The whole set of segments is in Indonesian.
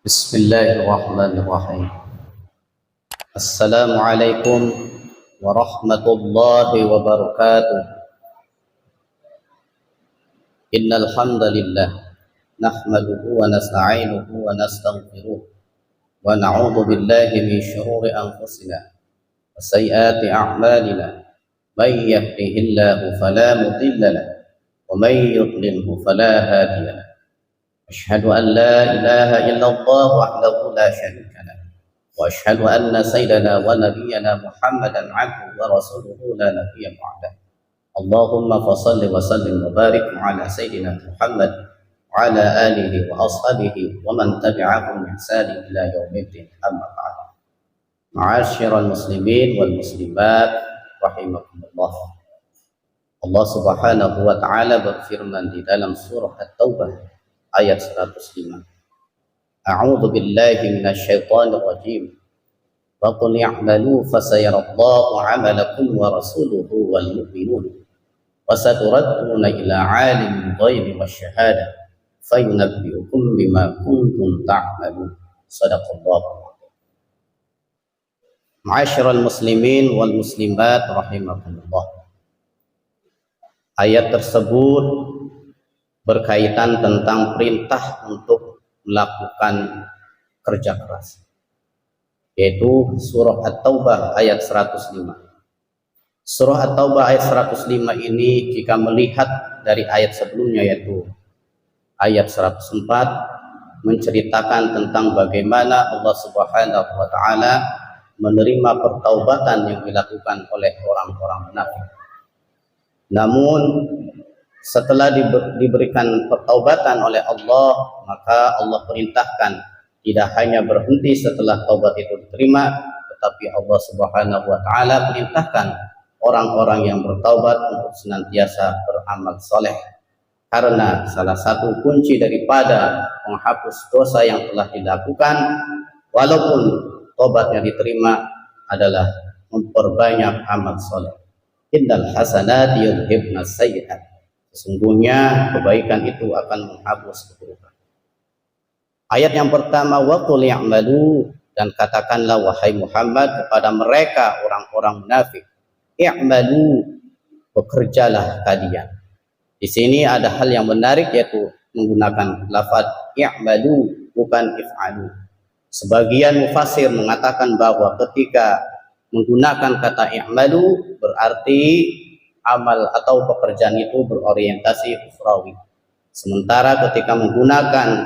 Bismillahirrahmanirrahim. Assalamualaikum warahmatullahi wabarakatuh. Innal hamdalillah nahmaduhu wa nasta'inuhu wa nastaghfiruh wa na'udzu billahi min shururi anfusina wa sayyiati a'malina. May yahdihillahu fala mudilla lahu wa may yudlilhu fala hadiya lahu. أشهد أن لا إله إلا الله وحده لا شريك له وأشهد أن سيدنا ونبينا محمدا عبده ورسوله لا نبي بعده. اللهم فصل وسلم وبارك على سيدنا محمد وعلى آله وأصحابه ومن تبعهم بإحسان إلى يوم الدين. أما بعد. معاشر المسلمين والمسلمات rahimakumullah. Allah Subhanahu wa taala berfirman di dalam surah At-Taubah ayat 105. A'udzu billahi minasyaitonir rajim. Wa qul i'malu fasayarallahu 'amalakum wa rasuluhu wal mu'minun. Wa saturadduna ila 'alimil ghaibi wasyahada fayunabbi'ukum bima kuntum ta'malun. Shadaqallahu. Ma'asyiral muslimin wal muslimat rahimakumullah. Ayat tersebut berkaitan tentang perintah untuk melakukan kerja keras, yaitu surah At-Taubah ayat 105. Surah At-Taubah ayat 105 ini jika melihat dari ayat sebelumnya, yaitu ayat 104, menceritakan tentang bagaimana Allah Subhanahu wa taala menerima pertaubatan yang dilakukan oleh orang-orang munafik. Namun setelah diberikan pertaubatan oleh Allah, maka Allah perintahkan tidak hanya berhenti setelah taubat itu diterima, tetapi Allah Subhanahu wa taala perintahkan orang-orang yang bertaubat untuk senantiasa beramal soleh. Karena salah satu kunci daripada menghapus dosa yang telah dilakukan walaupun taubatnya diterima adalah memperbanyak amal soleh. Innal hasanati yudhibnas sayyi'at. Sesungguhnya kebaikan itu akan menghapus keburukan. Ayat yang pertama, wa qul i'malu, dan katakanlah wahai Muhammad kepada mereka orang-orang munafik, i'malu, bekerjalah kalian. Di sini ada hal yang menarik, yaitu menggunakan lafaz i'malu bukan if'alu. Sebagian mufassir mengatakan bahwa ketika menggunakan kata i'malu berarti amal atau pekerjaan itu berorientasi ukhrawi. Sementara ketika menggunakan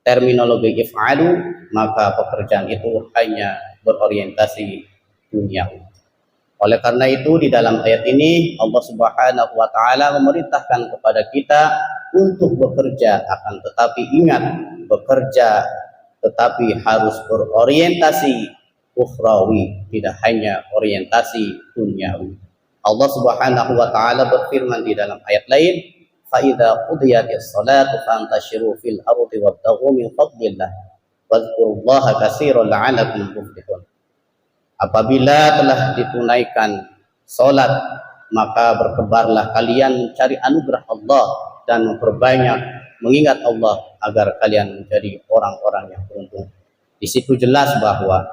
terminologi if'alu, maka pekerjaan itu hanya berorientasi duniawi. Oleh karena itu di dalam ayat ini Allah Subhanahu wa taala memerintahkan kepada kita untuk bekerja, akan tetapi ingat, bekerja tetapi harus berorientasi ukhrawi, tidak hanya orientasi duniawi. Allah Subhanahu wa taala berfirman di dalam ayat lain, fa idza qudiyatis salatu fantashiru fil ardi wabtaghu min fadlillah wadhkurullaha katsiran la'allakum tuflihun. Apabila telah ditunaikan salat, maka bertebarlah kalian mencari anugerah Allah dan memperbanyak mengingat Allah agar kalian menjadi orang-orang yang beruntung. Di situ jelas bahwa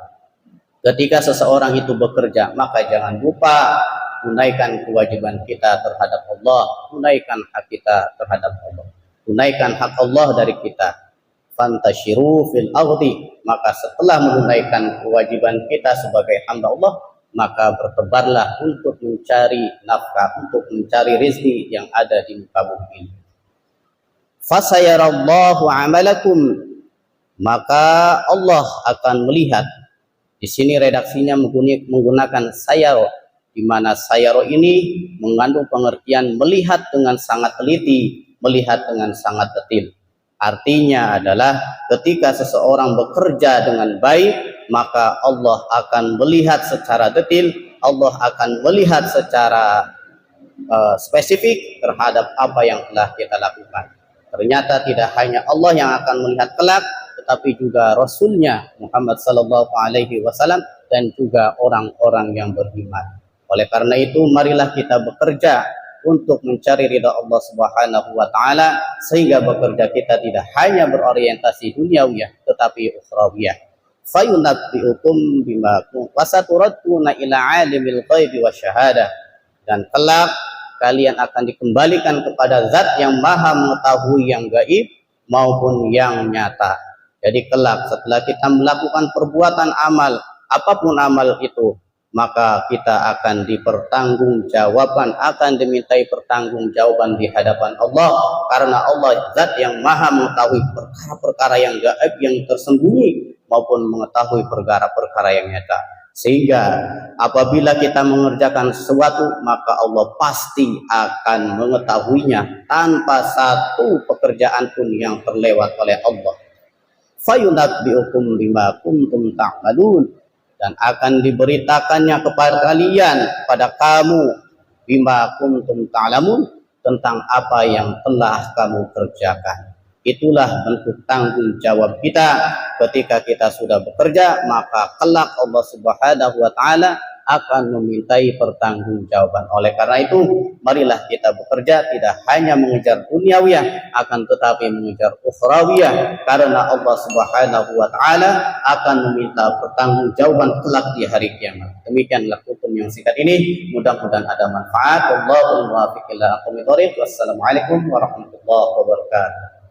ketika seseorang itu bekerja, maka jangan lupa tunaikan kewajiban kita terhadap Allah, tunaikan hak kita terhadap Allah, tunaikan hak Allah dari kita. Fantashiru fil ardi, maka setelah menunaikan kewajiban kita sebagai hamba Allah, maka bertebarlah untuk mencari nafkah, untuk mencari rezeki yang ada di muka bumi ini. Fasayarallahu amalakum, maka Allah akan melihat. Di sini redaksinya menggunakan sayaro, di mana sayaro ini mengandung pengertian melihat dengan sangat teliti, melihat dengan sangat detil. Artinya adalah ketika seseorang bekerja dengan baik, maka Allah akan melihat secara detil, Allah akan melihat secara spesifik terhadap apa yang telah kita lakukan. Ternyata tidak hanya Allah yang akan melihat kelak, tetapi juga Rasulnya Muhammad sallallahu alaihi wasallam dan juga orang-orang yang beriman. Oleh karena itu marilah kita bekerja untuk mencari ridha Allah Subhanahu wa taala, sehingga bekerja kita tidak hanya berorientasi duniawiyah tetapi ukhrawiyah. Fayunabbi'ukum bima wasaturaduna ila alimil ghaibi wasyahadah, dan kelak kalian akan dikembalikan kepada zat yang maha mengetahui yang gaib maupun yang nyata. Jadi kelak setelah kita melakukan perbuatan amal, apapun amal itu, maka kita akan dipertanggungjawabkan, akan dimintai pertanggungjawaban di hadapan Allah, karena Allah zat yang maha mengetahui perkara-perkara yang gaib, yang tersembunyi, maupun mengetahui perkara-perkara yang nyata. Sehingga apabila kita mengerjakan sesuatu, maka Allah pasti akan mengetahuinya tanpa satu pekerjaan pun yang terlewat oleh Allah. Fayunabbi'ukum bima kuntum ta'malun, dan akan diberitakannya kepada kalian, kepada kamu, bima kuntum ta'lamun, tentang apa yang telah kamu kerjakan. Itulah bentuk tanggung jawab kita ketika kita sudah bekerja, maka kelak Allah Subhanahu wa taala akan memintai pertanggungjawaban. Oleh karena itu, marilah kita bekerja tidak hanya mengejar duniawiyah, akan tetapi mengejar ukhrawiyah, karena Allah Subhanahu wa taala akan meminta pertanggungjawaban kelak di hari kiamat. Demikianlah hukum yang singkat ini, mudah-mudahan ada manfaat. Wallahul muwaffiq ila aqwamit thoriq. Wassalamualaikum warahmatullahi wabarakatuh.